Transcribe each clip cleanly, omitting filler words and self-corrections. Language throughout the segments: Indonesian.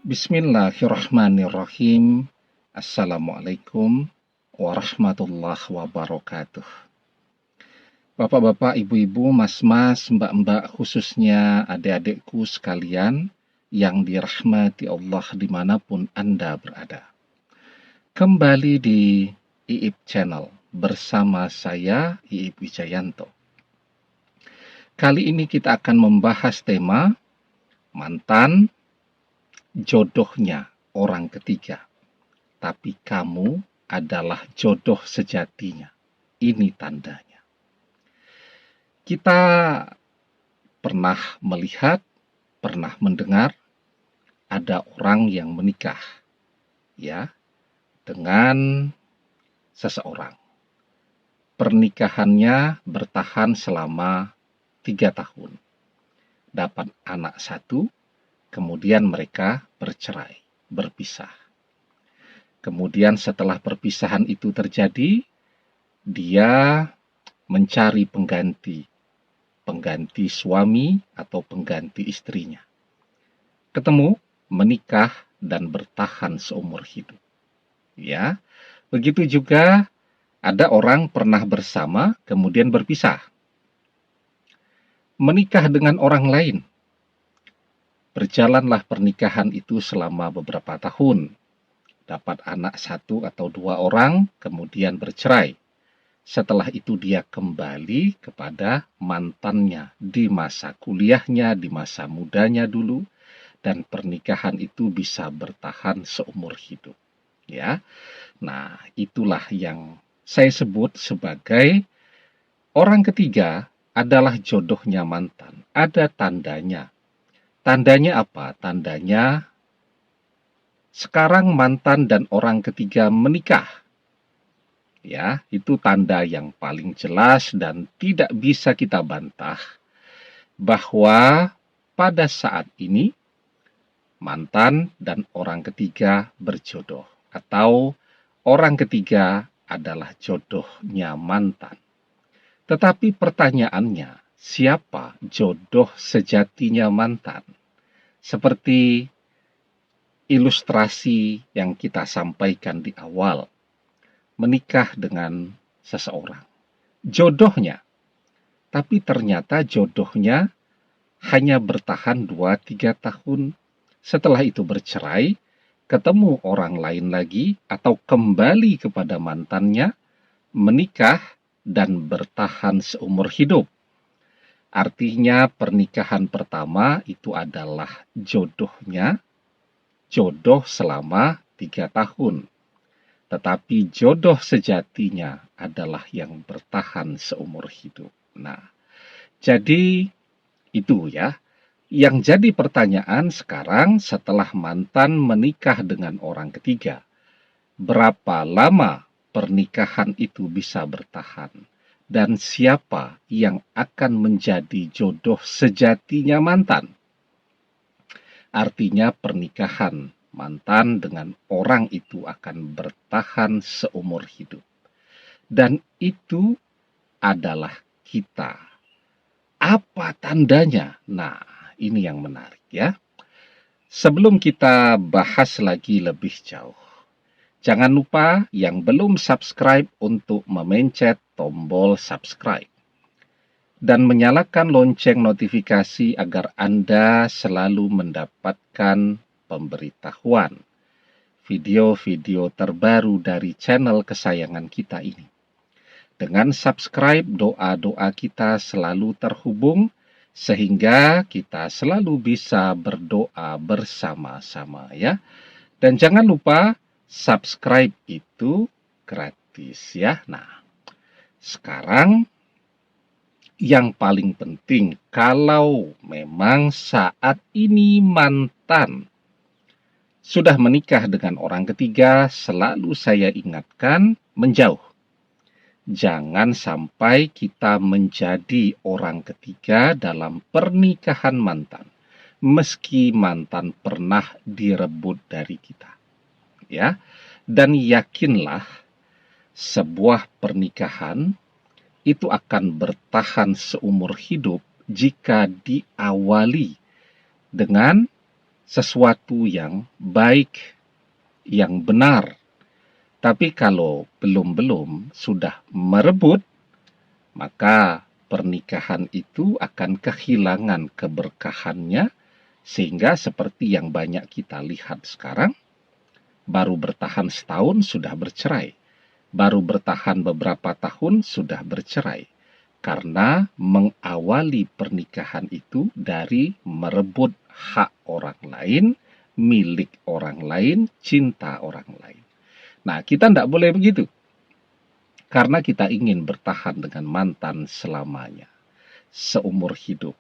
Bismillahirrahmanirrahim. Assalamualaikum warahmatullahi wabarakatuh. Bapak-bapak, ibu-ibu, mas-mas, mbak-mbak, khususnya adik-adikku sekalian yang dirahmati Allah dimanapun Anda berada. Kembali di IIP Channel bersama saya, IIP Wijayanto. Kali ini kita akan membahas tema mantan, jodohnya orang ketiga, tapi kamu adalah jodoh sejatinya. Ini tandanya. Kita pernah melihat, pernah mendengar ada orang yang menikah, ya, dengan seseorang. Pernikahannya bertahan selama 3 tahun. Dapat anak 1, kemudian mereka bercerai, berpisah. Kemudian setelah perpisahan itu terjadi, dia mencari pengganti suami atau pengganti istrinya. Ketemu, menikah, dan bertahan seumur hidup. Ya, begitu juga ada orang pernah bersama, kemudian berpisah. Menikah dengan orang lain. Berjalanlah pernikahan itu selama beberapa tahun. Dapat anak 1 atau 2 orang, kemudian bercerai. Setelah itu dia kembali kepada mantannya di masa kuliahnya, di masa mudanya dulu, dan pernikahan itu bisa bertahan seumur hidup. Ya, nah itulah yang saya sebut sebagai orang ketiga adalah jodohnya mantan. Ada tandanya. Tandanya apa? Tandanya sekarang mantan dan orang ketiga menikah. Ya, itu tanda yang paling jelas dan tidak bisa kita bantah bahwa pada saat ini mantan dan orang ketiga berjodoh atau orang ketiga adalah jodohnya mantan. Tetapi pertanyaannya, siapa jodoh sejatinya mantan? Seperti ilustrasi yang kita sampaikan di awal, menikah dengan seseorang. Jodohnya, tapi ternyata jodohnya hanya bertahan 2-3 tahun. Setelah itu bercerai, ketemu orang lain lagi, atau kembali kepada mantannya, menikah, dan bertahan seumur hidup. Artinya pernikahan pertama itu adalah jodohnya, jodoh selama 3 tahun. Tetapi jodoh sejatinya adalah yang bertahan seumur hidup. Nah, jadi itu ya. Yang jadi pertanyaan sekarang setelah mantan menikah dengan orang ketiga. Berapa lama pernikahan itu bisa bertahan? Dan siapa yang akan menjadi jodoh sejatinya mantan? Artinya pernikahan mantan dengan orang itu akan bertahan seumur hidup. Dan itu adalah kita. Apa tandanya? Nah, ini yang menarik ya. Sebelum kita bahas lagi lebih jauh, jangan lupa yang belum subscribe untuk memencet tombol subscribe dan menyalakan lonceng notifikasi agar Anda selalu mendapatkan pemberitahuan video-video terbaru dari channel kesayangan kita ini. Dengan subscribe, doa-doa kita selalu terhubung sehingga kita selalu bisa berdoa bersama-sama ya. Dan jangan lupa subscribe itu gratis ya. Nah, sekarang yang paling penting, kalau memang saat ini mantan sudah menikah dengan orang ketiga, selalu saya ingatkan menjauh. Jangan sampai kita menjadi orang ketiga dalam pernikahan mantan, meski mantan pernah direbut dari kita. Ya, dan yakinlah sebuah pernikahan itu akan bertahan seumur hidup jika diawali dengan sesuatu yang baik, yang benar. Tapi kalau belum sudah merebut, maka pernikahan itu akan kehilangan keberkahannya, sehingga seperti yang banyak kita lihat sekarang, baru bertahan setahun sudah bercerai, baru bertahan beberapa tahun sudah bercerai, karena mengawali pernikahan itu dari merebut hak orang lain, milik orang lain, cinta orang lain. Nah, kita tidak boleh begitu, karena kita ingin bertahan dengan mantan selamanya, seumur hidup.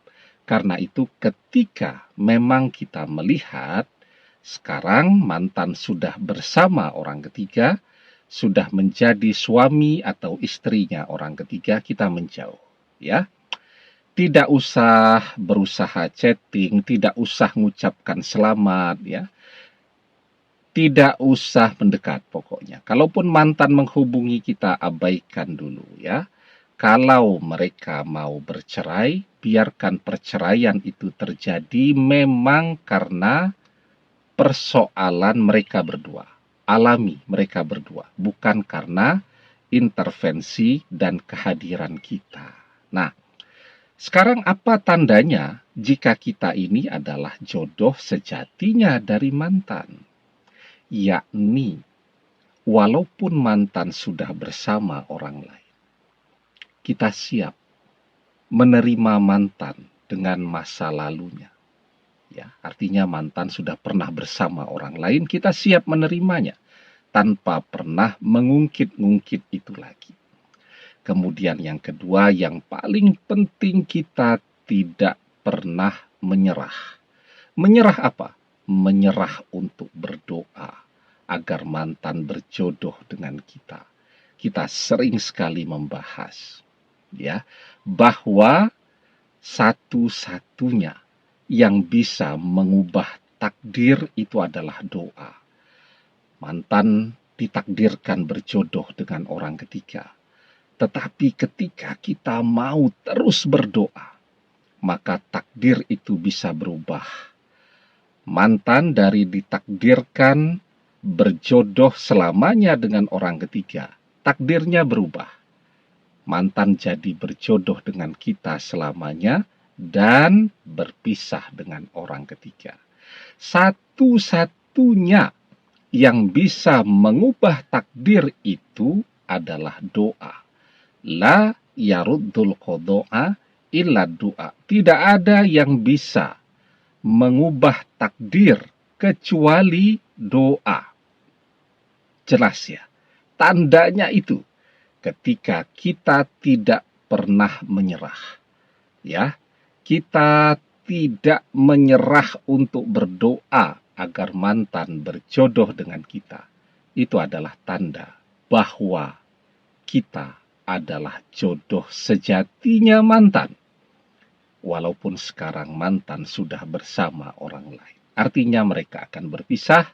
Karena itu ketika memang kita melihat sekarang mantan sudah bersama orang ketiga, sudah menjadi suami atau istrinya orang ketiga, kita menjauh, ya. Tidak usah berusaha chatting, tidak usah mengucapkan selamat, ya. Tidak usah mendekat pokoknya. Kalaupun mantan menghubungi kita, abaikan dulu, ya. Kalau mereka mau bercerai, biarkan perceraian itu terjadi memang karena persoalan mereka berdua, alami mereka berdua, bukan karena intervensi dan kehadiran kita. Nah, sekarang apa tandanya jika kita ini adalah jodoh sejatinya dari mantan? Yakni, walaupun mantan sudah bersama orang lain, kita siap menerima mantan dengan masa lalunya. Ya, artinya mantan sudah pernah bersama orang lain, kita siap menerimanya tanpa pernah mengungkit-ungkit itu lagi. Kemudian yang kedua, yang paling penting, kita tidak pernah menyerah. Menyerah apa? Menyerah untuk berdoa agar mantan berjodoh dengan kita. Kita sering sekali membahas, ya, bahwa satu-satunya yang bisa mengubah takdir itu adalah doa. Mantan ditakdirkan berjodoh dengan orang ketiga. Tetapi ketika kita mau terus berdoa, maka takdir itu bisa berubah. Mantan dari ditakdirkan berjodoh selamanya dengan orang ketiga, takdirnya berubah. Mantan jadi berjodoh dengan kita selamanya dan berpisah dengan orang ketiga. Satu-satunya yang bisa mengubah takdir itu adalah doa. La yaruddul qada'a illa doa. Tidak ada yang bisa mengubah takdir kecuali doa. Jelas ya? Tandanya itu ketika kita tidak pernah menyerah. Ya, kita tidak menyerah untuk berdoa agar mantan berjodoh dengan kita. Itu adalah tanda bahwa kita adalah jodoh sejatinya mantan. Walaupun sekarang mantan sudah bersama orang lain. Artinya mereka akan berpisah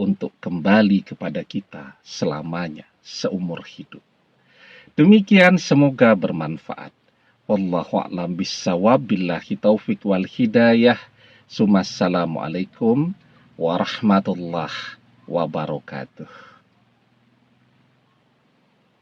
untuk kembali kepada kita selamanya, seumur hidup. Demikian, semoga bermanfaat. Wallahu a'lam bishawab, billahi taufik wal hidayah. Assalamualaikum warahmatullahi wabarakatuh.